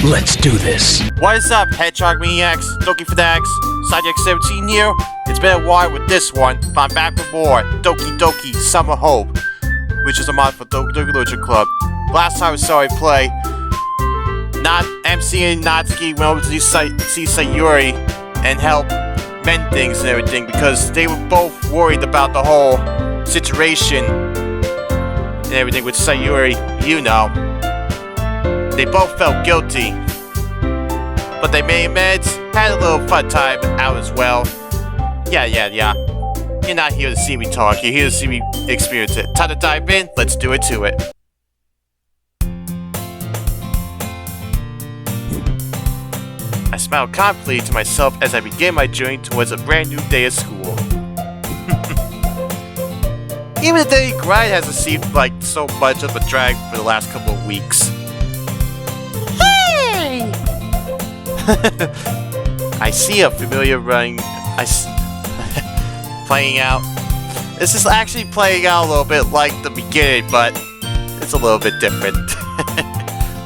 Let's do this. What is up, Hedgehog Maniacs, Doki Fanatics, Sidex17 here. It's been a while with this one, but I'm back with more Doki Doki Summer Hope, which is a mod for Doki Literature Club. Last time we saw I play, MC and Natsuki went over to see Sayori and help mend things and everything because they were both worried about the whole situation and everything with Sayori, you know. They both felt guilty, but they made amends, had a little fun time out as well. Yeah. You're not here to see me talk, you're here to see me experience it. Time to dive in, let's do it to it. I smiled confidently to myself as I began my journey towards a brand new day of school. Even the daily grind hasn't seemed like so much of a drag for the last couple of weeks. Hey! I see a familiar running. Playing out. This is actually playing out a little bit like the beginning, but it's a little bit different.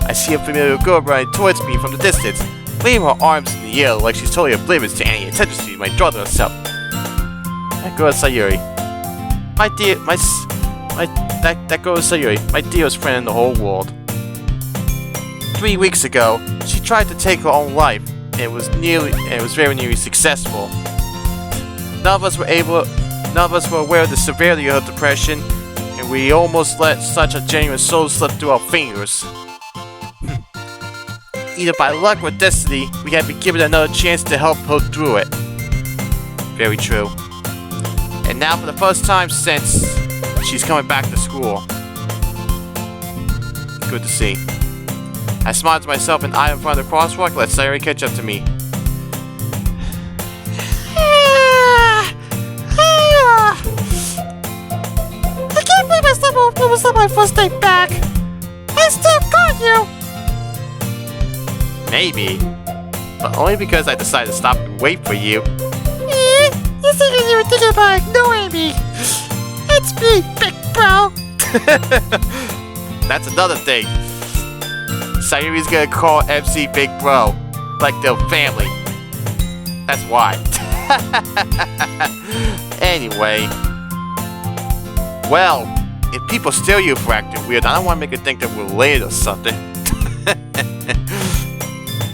I see a familiar girl running towards me from the distance, waving her arms in the air like she's totally oblivious to any attention to my daughter herself. That girl is Sayori. That girl is Sayori, my dearest friend in the whole world. 3 weeks ago, she tried to take her own life, and was very nearly successful. None of us were aware of the severity of her depression, and we almost let such a genuine soul slip through our fingers. Either by luck or destiny, we had been given another chance to help her through it. Very true. And now for the first time since, she's coming back to school. Good to see. I smiled to myself and eyed in front of the crosswalk, let Sayori catch up to me. I can't believe I almost on my first day back. I still got you. Maybe, but only because I decided to stop and wait for you. You think you were thinking about ignoring me? It's me, big bro. That's another thing. Sayori's gonna call MC Big Bro, like they're family. That's why. Anyway. Well, if people steal you for acting weird, I don't want to make it think that we're related or something.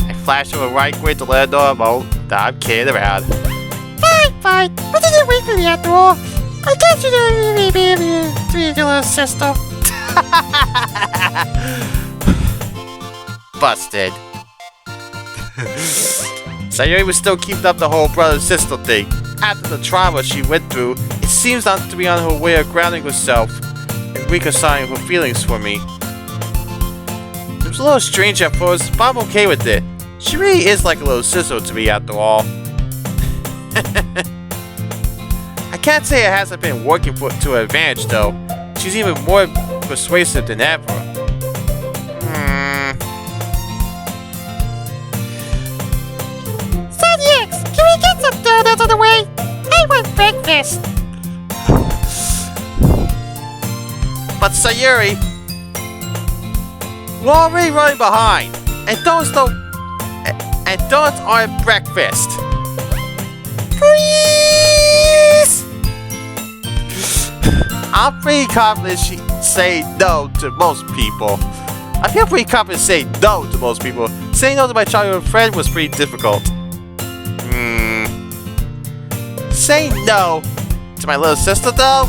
I flashed her right quick to let her know that I'm kidding around. Fine. But you didn't wait for me after all. I guess you didn't be your little sister. Busted. Sayori was still keeping up the whole brother-sister thing. After the trauma she went through, it seems not to be on her way of grounding herself and reconciling her feelings for me. It was a little strange at first, but I'm okay with it. She really is like a little sister to me after all. I can't say it hasn't been working to her advantage though. She's even more persuasive than ever. Can we get some donuts on the way? I want breakfast. But Sayori, we're already running behind, and donuts aren't breakfast. Please. I'm pretty confident she'd say no to most people. I feel pretty confident saying no to most people. Saying no to my childhood friend was pretty difficult. Saying no to my little sister though?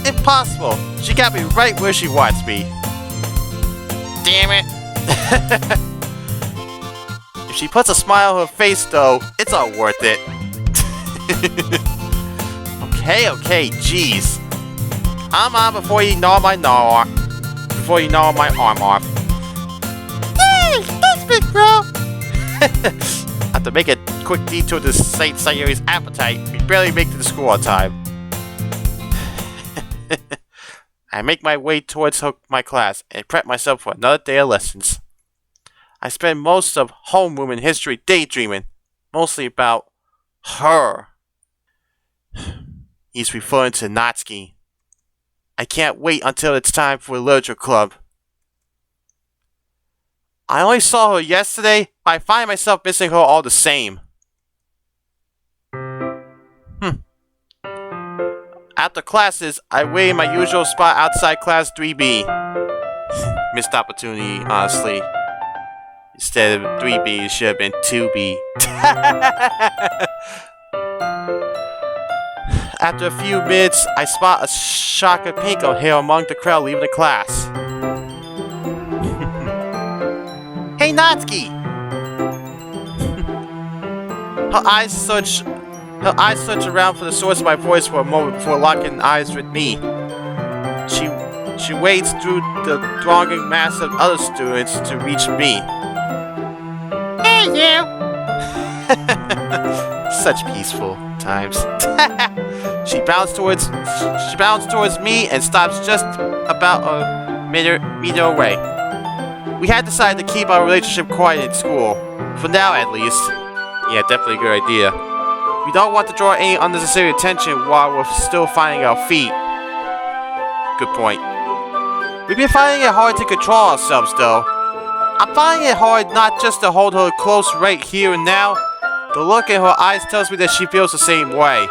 Impossible. She got me right where she wants me. Damn it. If she puts a smile on her face though, it's all worth it. Okay, jeez. I'm on before you gnaw my arm off. Hey, thanks big bro. I have to make a quick detour to Saint Sayori's appetite. We barely make it to the school on time. I make my way towards my class and prep myself for another day of lessons. I spend most of homeroom history daydreaming, mostly about her. He's referring to Natsuki. I can't wait until it's time for a literature club. I only saw her yesterday, but I find myself missing her all the same. After classes, I wait in my usual spot outside class 3B. Missed opportunity, honestly. Instead of 3B, it should have been 2B. After a few minutes, I spot a shock of pink on hair among the crowd leaving the class. Hey, Natsuki! Her eyes search around for the source of my voice for a moment before locking eyes with me. She wades through the thronging mass of other students to reach me. Hey, you! Such peaceful times. She bounced towards me and stops just about a meter away. We had decided to keep our relationship quiet in school, for now at least. Yeah, definitely a good idea. We don't want to draw any unnecessary attention while we're still finding our feet. Good point. We've been finding it hard to control ourselves, though. I'm finding it hard not just to hold her close right here and now. The look in her eyes tells me that she feels the same way.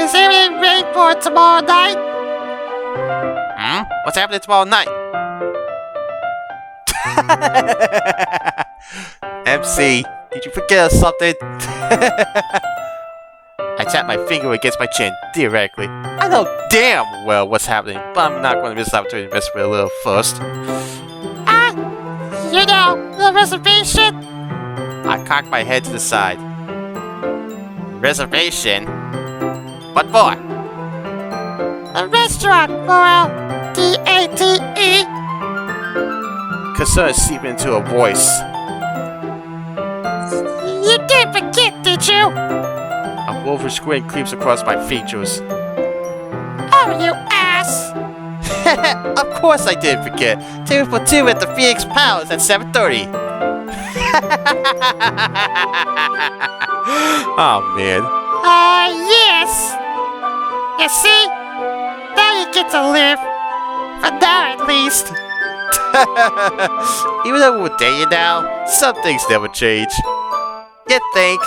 Is everything ready for tomorrow night? What's happening tomorrow night? MC, did you forget something? I tap my finger against my chin, theoretically. I know damn well what's happening, but I'm not going to miss the opportunity to mess with it a little first. You know, the reservation? I cock my head to the side. Reservation? What for? A restaurant, for D-A-T-E. Concern seeping into her voice. You did forget, did you? A wolfish grin creeps across my features. Oh, you ass! Of course I did forget. 2 for 2 at the Phoenix Palace at 7:30. Oh, man. Yes! You see? Now you get to live. For now, at least. Even though we're dating now, some things never change. You think?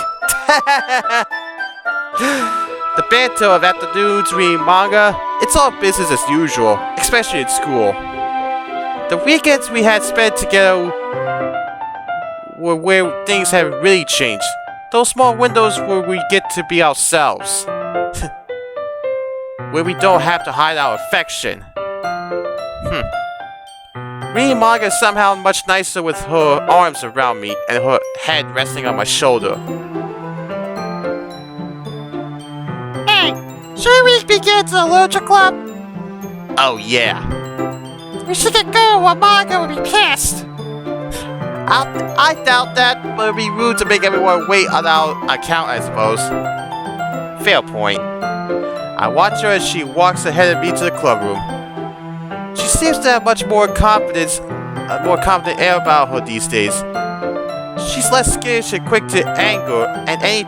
The banter of afternoons reading manga, it's all business as usual, especially in school. The weekends we had spent together were where things have really changed. Those small windows where we get to be ourselves. Where we don't have to hide our affection. Reading manga is somehow much nicer with her arms around me and her head resting on my shoulder. Hey, should we begin to the literature club? Oh yeah. We should get going while manga will be pissed. I doubt that, but it'd be rude to make everyone wait on our account, I suppose. Fair point. I watch her as she walks ahead of me to the club room. She seems to have much more confidence, a more confident air about her these days. She's less skittish and quick to anger, and any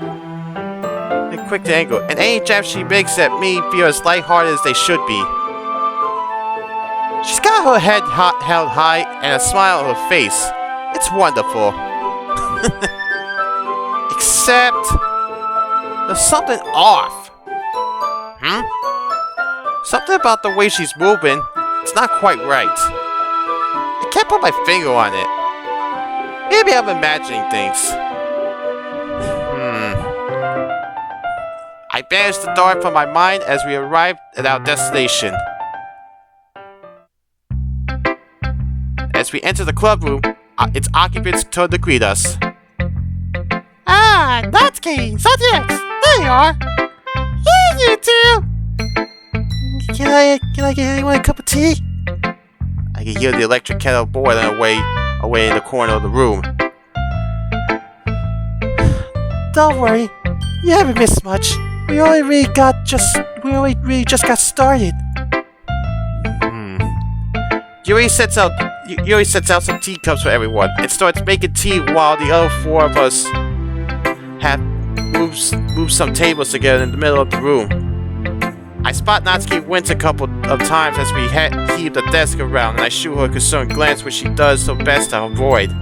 jabs she makes at me feel as lighthearted as they should be. She's got her head held high and a smile on her face. It's wonderful. Except there's something off. Something about the way she's moving. It's not quite right. I can't put my finger on it. Maybe I'm imagining things. I banished the dart from my mind as we arrived at our destination. As we enter the club room, its occupants turn to greet us. Ah, Natsuki, subjects, there you are. Hey, you two. Can I get anyone a cup of tea? I can hear the electric kettle boiling away in the corner of the room. Don't worry, you haven't missed much. We only really just got started. Yuri sets out some teacups for everyone and starts making tea while the other 4 of us have moved some tables together in the middle of the room. I spot Natsuki wince a couple of times as we heave the desk around, and I shoot her a concerned glance, which she does so best to avoid.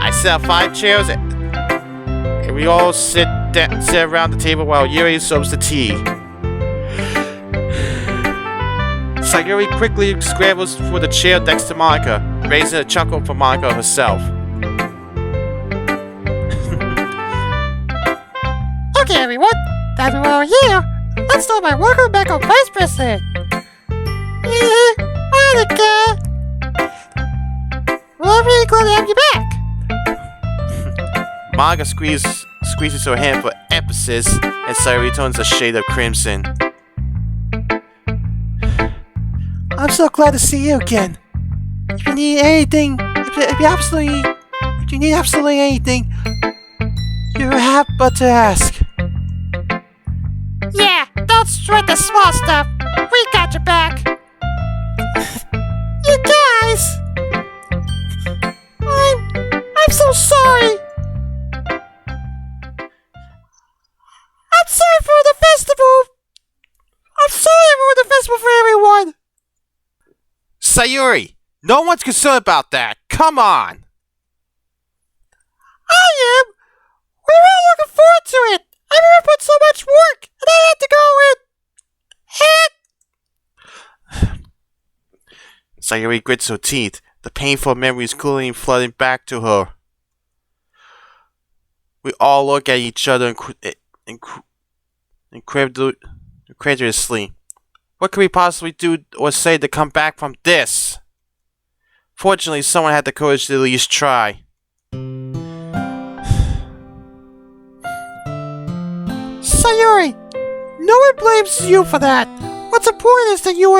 I set up 5 chairs, and we all sit around the table while Yuri serves the tea. Sayori quickly scrambles for the chair next to Monica, raising a chuckle for Monica herself. Okay, everyone, that we're all here, let's start by welcoming back our Vice President. Monica! We're really glad to have you back. Monica squeezes her hand for emphasis, and Sayori turns a shade of crimson. I'm so glad to see you again. If you need anything, if you need absolutely anything, you have but to ask. Yeah, don't sweat the small stuff. We got your back. You guys, I'm so sorry. I'm sorry for the festival. I'm sorry for the festival for everyone. Sayori, no one's concerned about that. Come on. I am. We're all looking forward to it. Everyone put so much work, and I had to go in. Sayori grits her teeth, the painful memories cooling and flooding back to her. We all look at each other incredulously. What could we possibly do or say to come back from this? Fortunately, someone had the courage to at least try. Sayori, no one blames you for that. What's important is that you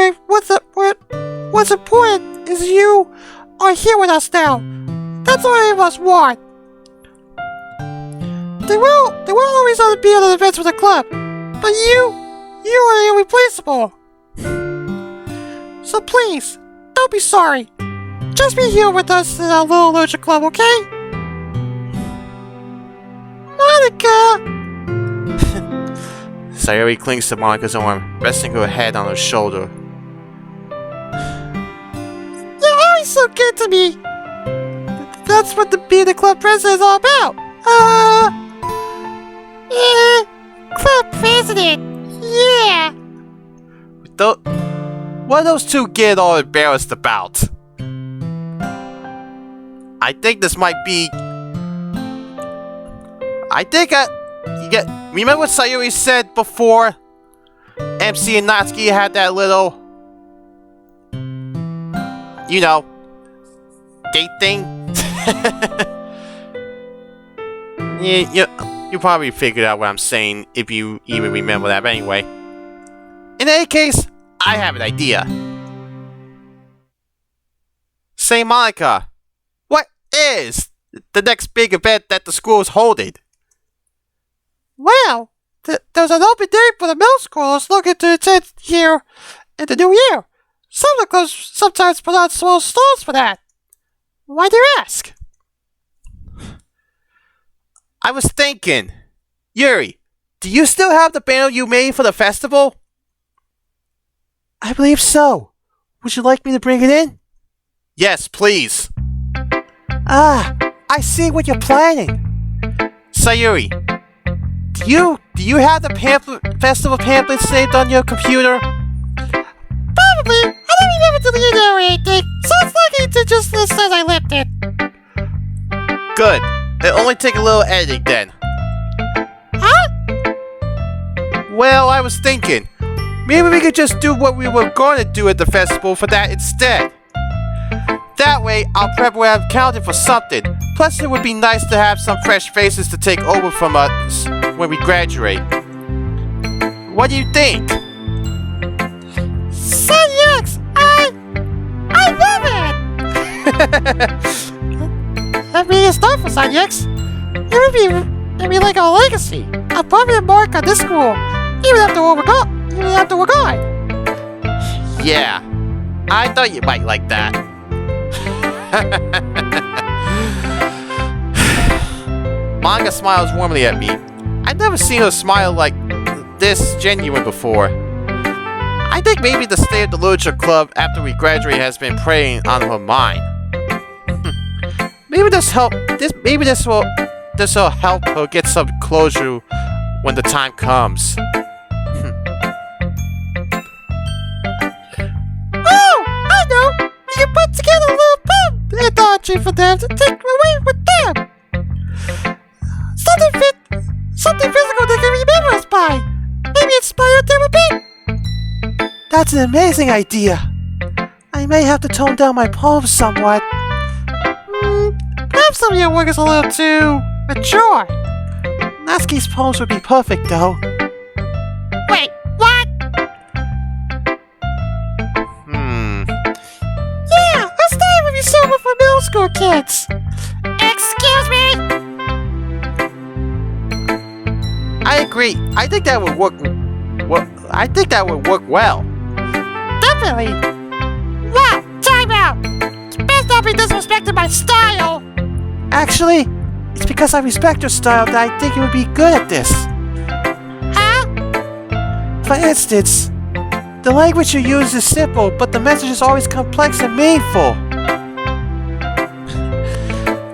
are here with us now. That's all any of us want. There will always be other events with the club, but you are irreplaceable. So please, don't be sorry. Just be here with us in our little nurture club, okay? Monica! Sayori clings to Monica's arm, resting her head on her shoulder. You're always so good to me. That's what being the club president is all about. Club president. Yeah. What are those two get all embarrassed about? I think this might be... Remember what Sayori said before? MC and Natsuki had that little... You know... date thing? You probably figured out what I'm saying if you even remember that, but anyway. In any case, I have an idea. Say, Monica, what is the next big event that the school is holding? Well, there's an open day for the middle schoolers looking to attend here in the new year. Some of the clubs sometimes put on small stalls for that. Why do you ask? I was thinking, Yuri, do you still have the banner you made for the festival? I believe so. Would you like me to bring it in? Yes, please. Ah, I see what you're planning. Sayori, do you have the festival pamphlet saved on your computer? Probably. I don't remember deleting it or anything, so it's likely to just list as I left it. Good. It'll only take a little editing then. Huh? Well, I was thinking, maybe we could just do what we were going to do at the festival for that instead. That way, our prep will have counted for something. Plus, it would be nice to have some fresh faces to take over from us when we graduate. What do you think? Son, yes! I love it! I mean, it's not for Son X. It'd be like our legacy, a permanent mark on this school, even after we're gone. Yeah, I thought you might like that. Manga smiles warmly at me. I've never seen her smile like this genuine before. I think maybe the state of the literature club after we graduate has been preying on her mind. Maybe this will help her get some closure when the time comes. Oh, I know! You can put together a little pub anthology for them to take away with them! Something physical they can remember us by! Maybe inspire them a bit! That's an amazing idea! I may have to tone down my poems somewhat. Perhaps some of your work is a little too mature. Natsuki's poems would be perfect, though. Wait, what? Yeah, let's start with your summer for middle school kids. Excuse me? I agree. I think that would work. I think that would work well. Definitely. Wow, time out. It's best not be disrespecting my style. Actually, it's because I respect your style that I think you would be good at this. Huh? For instance, the language you use is simple, but the message is always complex and meaningful.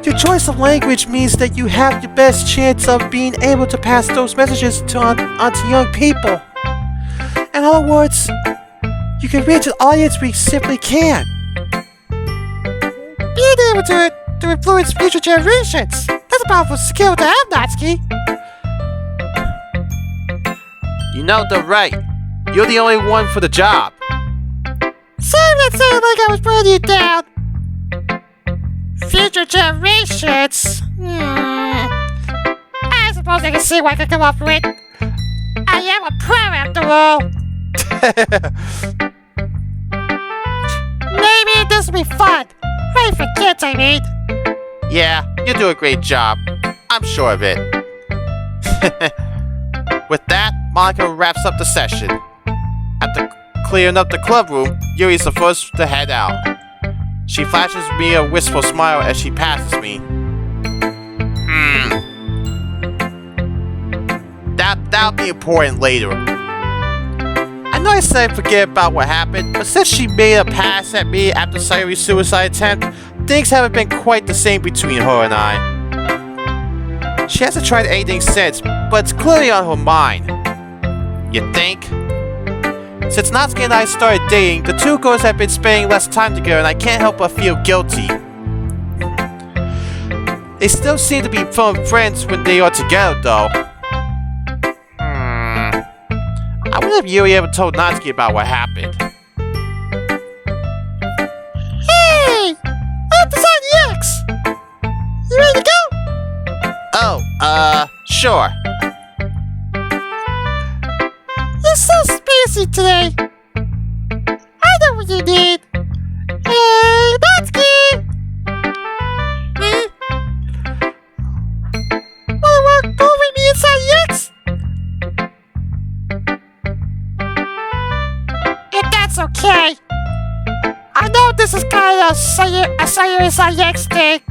Your choice of language means that you have the best chance of being able to pass those messages on to young people. In other words, you can reach an audience we simply can't. Being able to influence future generations. That's a powerful skill to have, Natsuki. You know, they're right. You're the only one for the job. Sorry that sounded like I was putting you down. Future generations? I suppose I can see what I can come up with. I am a pro after all. Maybe this will be fun. Right for kids, I mean. Yeah, you do a great job. I'm sure of it. With that, Monica wraps up the session. After clearing up the club room, Yuri's the first to head out. She flashes me a wistful smile as she passes me. That'll be important later. I know I said forget about what happened, but since she made a pass at me after Sayori's suicide attempt, things haven't been quite the same between her and I. She hasn't tried anything since, but it's clearly on her mind. You think? Since Natsuki and I started dating, the two girls have been spending less time together and I can't help but feel guilty. They still seem to be firm friends when they are together though. I wonder if Yuri ever told Natsuki about what happened. Hey! I'm Design EX! You ready to go? Oh, sure. You're so spacey today. I know what you need. Hey, Natsuki! Wanna go with me inside EX? If that's okay. I know this is kind of a Sayori inside EX thing.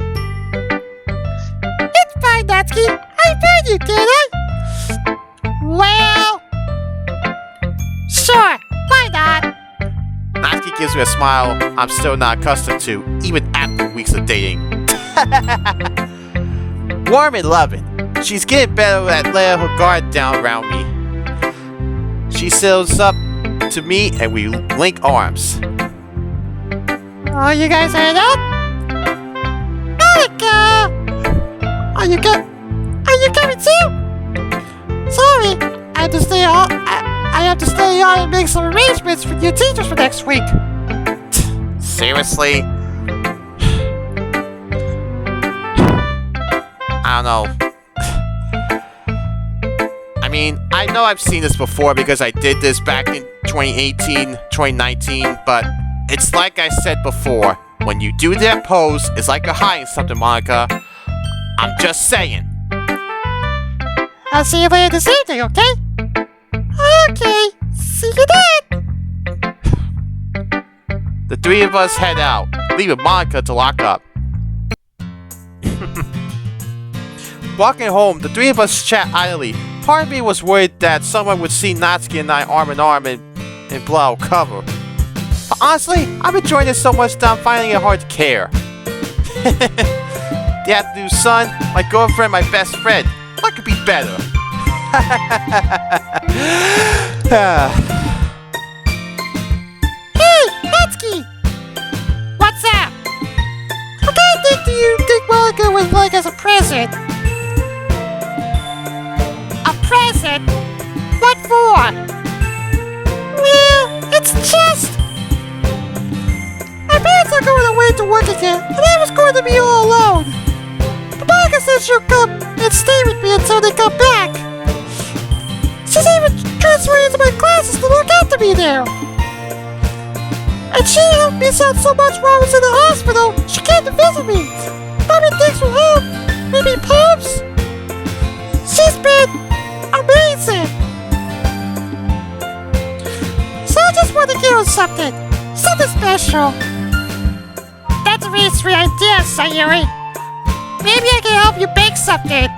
It's fine, Natsuki. I found you, did I? Well... Sure, why not? Natsuki gives me a smile I'm still not accustomed to, even after weeks of dating. Warm and loving, she's getting better at letting her guard down around me. She settles up to me and we link arms. Are you guys headed out? Monica! Are you coming too? Sorry, I have to stay on. I have to stay on and make some arrangements with your teachers for next week. Seriously? I don't know. I mean, I know I've seen this before because I did this back in 2018, 2019, but it's like I said before, when you do that pose, it's like you're hiding something, Monica. I'm just saying. I'll see you later this evening, okay? Okay, see you then! The three of us head out, leaving Monica to lock up. Walking home, the three of us chat idly, Part of me was worried that someone would see Natsuki and I arm in arm and blow out cover. But honestly, I'm enjoying this so much that I'm finding it hard to care. The afternoon sun, my girlfriend, my best friend. What could be better? Hey, Natsuki! What's up? What kind of thing do you think Monica would like as a present? A present? What for? Well, it's just... my parents are going away to work again, and I was going to be all alone. But Monica said she'll come and stay with me until they come back. She's even transferring into my classes to look after me there. And she helped me out so much while I was in the hospital, she came to visit me. Mommy thinks from home, maybe Pops. She's been amazing. So I just want to give her something special. That's a really sweet idea, Sayori. Maybe I can help you bake something.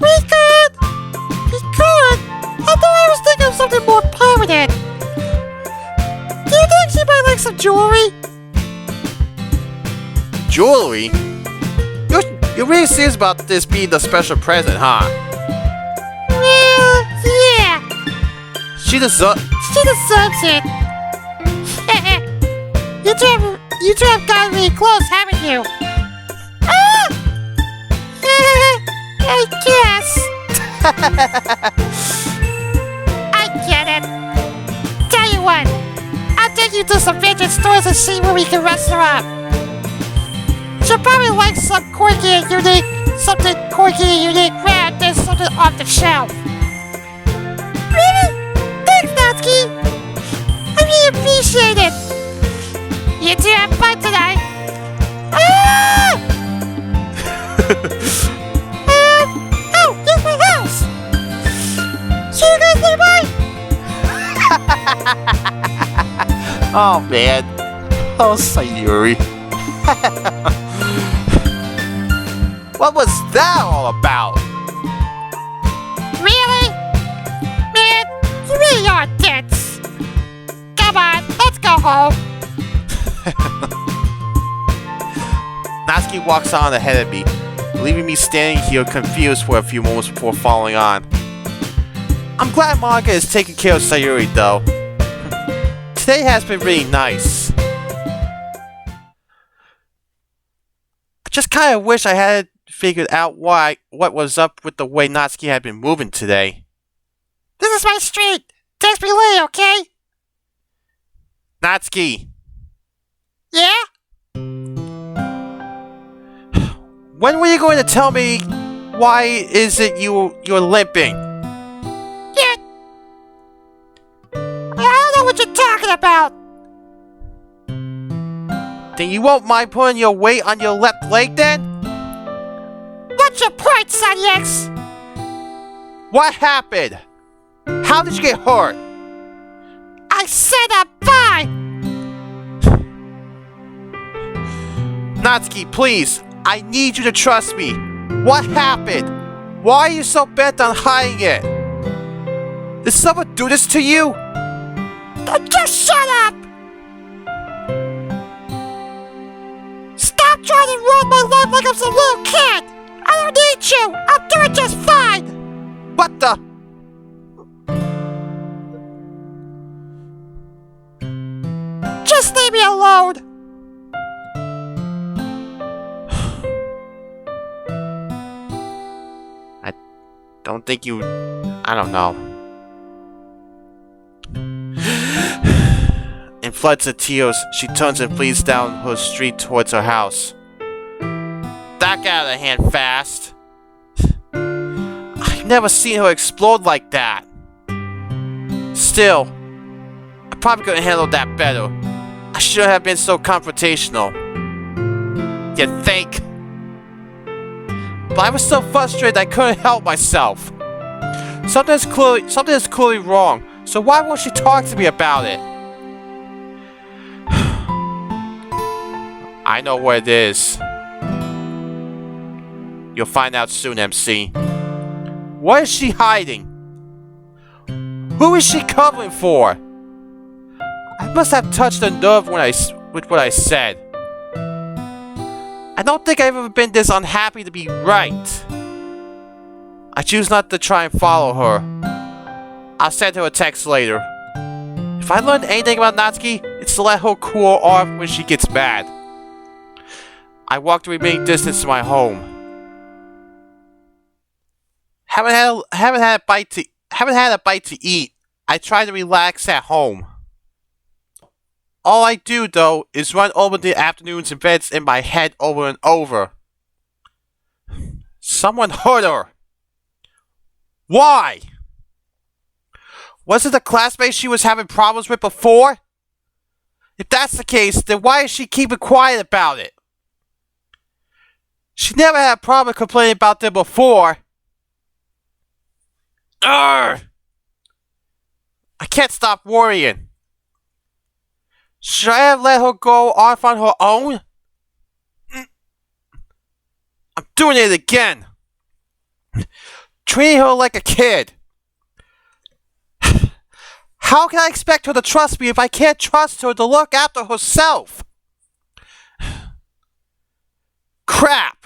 We could. Although I was thinking of something more permanent. Do you think she might like some jewelry? Jewelry? You're really serious about this being the special present, huh? Well, yeah. She deserves it. You two have gotten really close, haven't you? Ah! I guess. I get it. Tell you what, I'll take you to some vintage stores and see where we can rest her up. She'll probably like something quirky and unique rather than something off the shelf. Really? Thanks, Natsuki. I really appreciate it. You two have fun tonight. Ah! Oh, here's my house. See you guys nearby. Oh man. Oh, Sayori. What was that all about? Really? Man, you really are dense. Come on, let's go home. Natsuki walks on ahead of me, leaving me standing here confused for a few moments before following on. I'm glad Monica is taking care of Sayori though. Today has been really nice. I just kind of wish I had figured out what was up with the way Natsuki had been moving today. This is my street. Text me later, okay? Natsuki! Yeah? When were you going to tell me why is it you're limping? Yeah. I don't know what you're talking about. Then you won't mind putting your weight on your left leg then? What's your point, Sanyex? What happened? How did you get hurt? I said I'm fine. Natsuki, please. I need you to trust me. What happened? Why are you so bent on hiding it? Did someone do this to you? Just shut up! Stop trying to run my life like I'm some little kid! I don't need you! I'm doing just fine! What the? Just leave me alone! Don't think you... I don't know. In floods of tears, she turns and flees down her street towards her house. That got out of hand fast. I've never seen her explode like that. Still, I probably could have handled that better. I shouldn't have been so confrontational. You think? But I was so frustrated I couldn't help myself. Something is clearly wrong, so why won't she talk to me about it? I know what it is. You'll find out soon, MC. What is she hiding? Who is she covering for? I must have touched a nerve with what I said. I don't think I've ever been this unhappy to be right. I choose not to try and follow her. I'll send her a text later. If I learned anything about Natsuki, it's to let her cool off when she gets mad. I walk the remaining distance to my home. Haven't had a bite to eat. I try to relax at home. All I do, though, is run over the afternoon's events in my head over and over. Someone hurt her. Why? Was it the classmate she was having problems with before? If that's the case, then why is she keeping quiet about it? She never had a problem complaining about them before. Urgh! I can't stop worrying. Should I have let her go off on her own? I'm doing it again. Treating her like a kid. How can I expect her to trust me if I can't trust her to look after herself? Crap!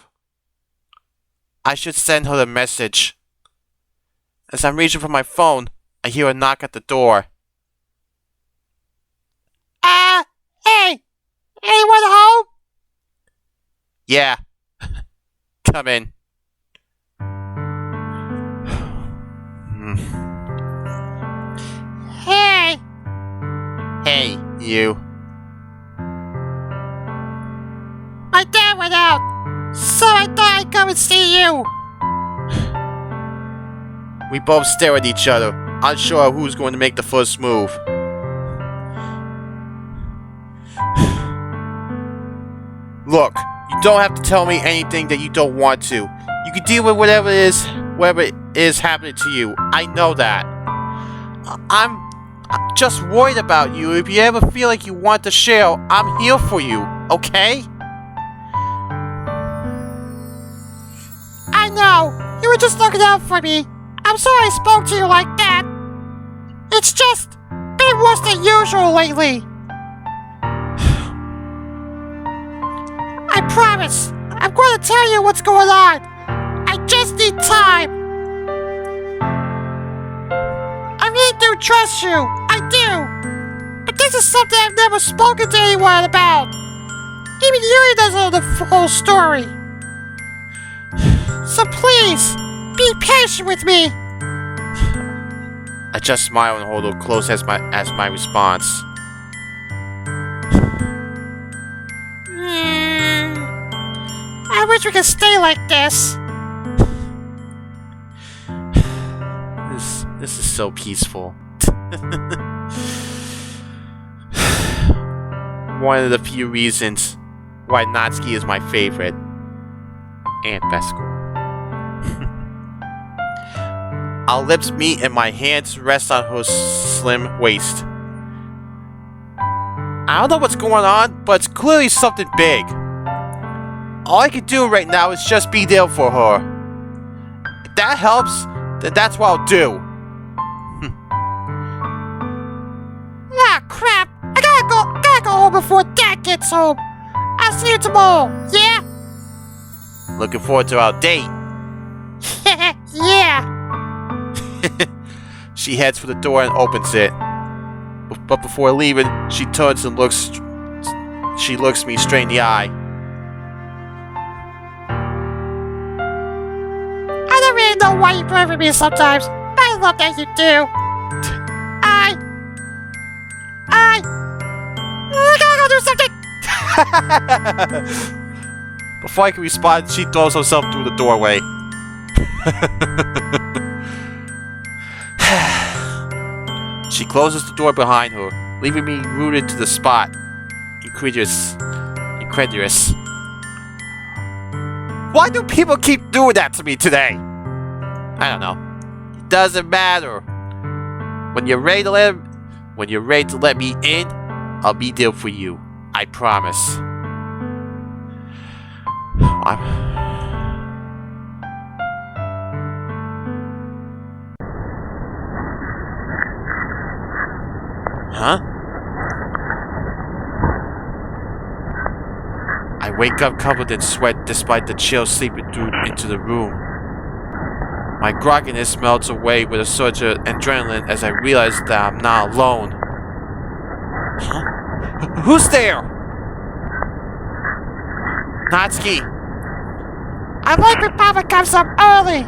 I should send her a message. As I'm reaching for my phone, I hear a knock at the door. Hey! Anyone home? Yeah. Come in. Hey! Hey, you. My dad went out, so I thought I'd come and see you. We both stare at each other, unsure of who's going to make the first move. Look, you don't have to tell me anything that you don't want to. You can deal with whatever it is happening to you. I know that. I'm just worried about you. If you ever feel like you want to share, I'm here for you, okay? I know. You were just looking out for me. I'm sorry I spoke to you like that. It's just been worse than usual lately. I promise. I'm going to tell you what's going on. I just need time. I really do trust you. I do. But this is something I've never spoken to anyone about. Even Yuri doesn't know the whole story. So please, be patient with me. I just smile and hold her close as my response. I wish we could stay like this. This is so peaceful. One of the few reasons why Natsuki is my favorite and best girl. Our lips meet and my hands rest on her slim waist. I don't know what's going on, but it's clearly something big. All I can do right now is just be there for her. If that helps, then that's what I'll do. Ah, crap! I gotta go home before Dad gets home. I'll see you tomorrow, yeah? Looking forward to our date. Yeah. She heads for the door and opens it. But before leaving, she turns and looks me straight in the eye. I don't really know why you play with me sometimes, but I love that you do. I gotta go do something! Before I can respond, she throws herself through the doorway. She closes the door behind her, leaving me rooted to the spot. Incredulous. Why do people keep doing that to me today? I don't know. It doesn't matter. When you're ready to let me in, I'll be there for you. I promise. Huh? I wake up covered in sweat despite the chill seeping through into the room. My grogginess melts away with a surge of adrenaline as I realize that I'm not alone. Huh? Who's there? Natsuki! I like when Papa comes up early.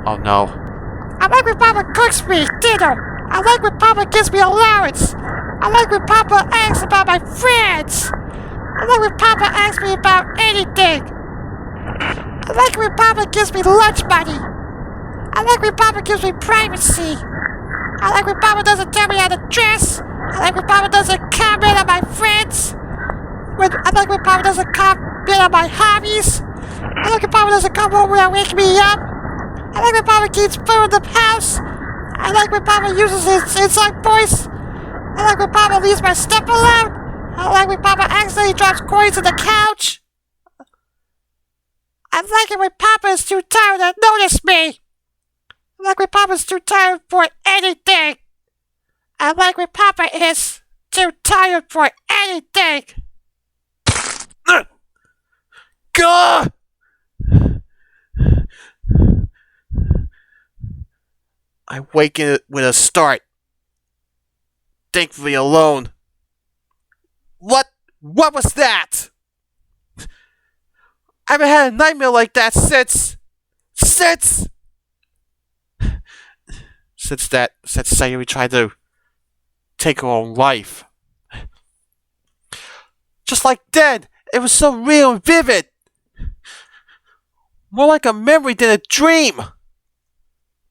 Oh no. I like when Papa cooks me dinner. I like when Papa gives me allowance. I like when Papa asks about my friends. I like when Papa asks me about anything. I like when Papa gives me lunch money. I like when Papa gives me privacy. I like when Papa doesn't tell me how to dress. I like when Papa doesn't comment on my friends. I like when Papa doesn't comment on my hobbies. I like when Papa doesn't come home without waking me up. I like when Papa keeps food in the house. I like when Papa uses his inside voice. I like when Papa leaves my stuff alone. I like when Papa accidentally drops coins on the couch. I like it when Papa is too tired to notice me. I like when Papa's too tired for anything. I like when Papa is too tired for anything. Gah! I waken with a start. Thankfully alone. What was that? I haven't had a nightmare like that since Sayori tried to take her own life. Just like then, it was so real and vivid. More like a memory than a dream.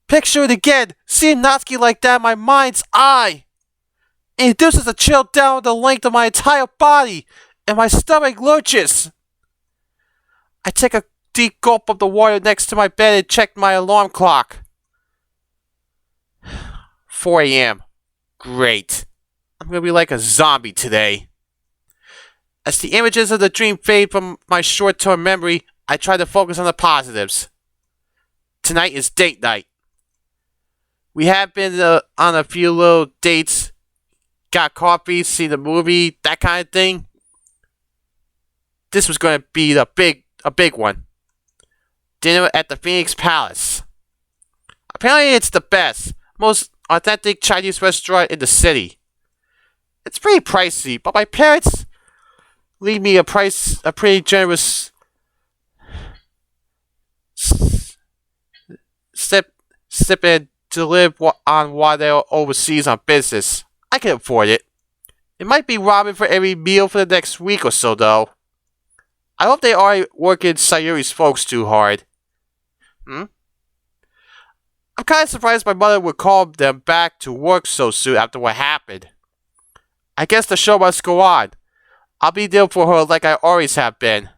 Picture it again, seeing Natsuki like that in my mind's eye. It induces a chill down the length of my entire body, and my stomach lurches. I take a deep gulp of the water next to my bed and check my alarm clock. 4 a.m. Great. I'm gonna be like a zombie today. As the images of the dream fade from my short-term memory, I try to focus on the positives. Tonight is date night. We have been on a few little dates, got coffee, seen a movie, that kind of thing. This was going to be a big one. Dinner at the Phoenix Palace. Apparently it's the best, most authentic Chinese restaurant in the city. It's pretty pricey, but my parents leave me a pretty generous stipend to live on while they're overseas on business. I can afford it. It might be robbing for every meal for the next week or so, though. I hope they aren't working Sayori's folks too hard. I'm kind of surprised my mother would call them back to work so soon after what happened. I guess the show must go on. I'll be there for her like I always have been.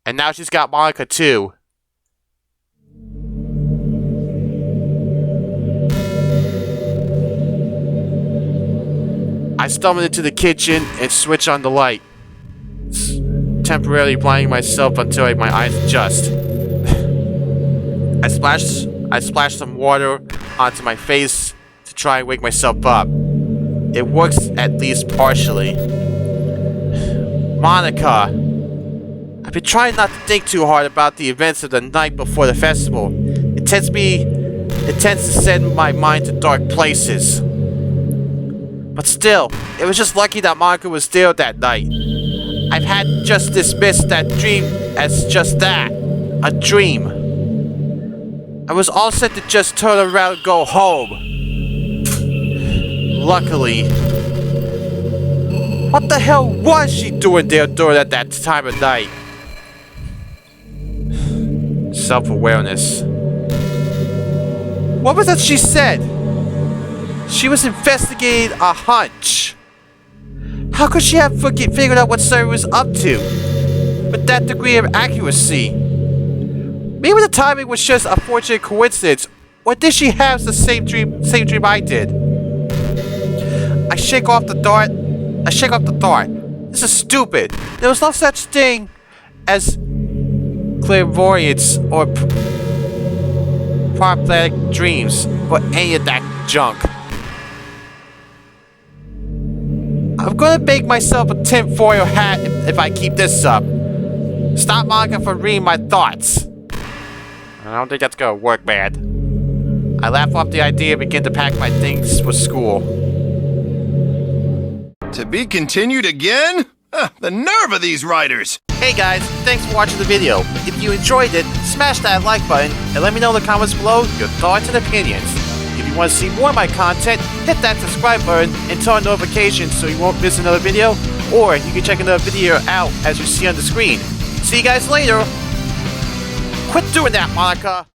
And now she's got Monica too. I stumble into the kitchen and switch on the light, temporarily blinding myself until my eyes adjust. I splash some water onto my face to try and wake myself up. It works at least partially. Monica! I've been trying not to think too hard about the events of the night before the festival. It tends to send my mind to dark places. But still, it was just lucky that Monica was there that night. I've had just dismissed that dream as just that, a dream. I was all set to just turn around and go home. Luckily. What the hell was she doing there at that time of night? Self-awareness. What was it she said? She was investigating a hunch. How could she have figured out what Sayori was up to with that degree of accuracy? Maybe the timing was just a fortunate coincidence, or did she have the same dream I did? I shake off the thought. This is stupid. There was no such thing as clairvoyance or prophetic dreams or any of that junk. I'm gonna make myself a tinfoil hat if I keep this up. Stop Monica from reading my thoughts. I don't think that's gonna work, man. I laugh off the idea and begin to pack my things for school. To be continued again? The nerve of these writers! Hey guys, thanks for watching the video. If you enjoyed it, smash that like button and let me know in the comments below your thoughts and opinions. If you want to see more of my content, hit that subscribe button and turn on notifications so you won't miss another video, or you can check another video out as you see on the screen. See you guys later! Quit doing that, Monica!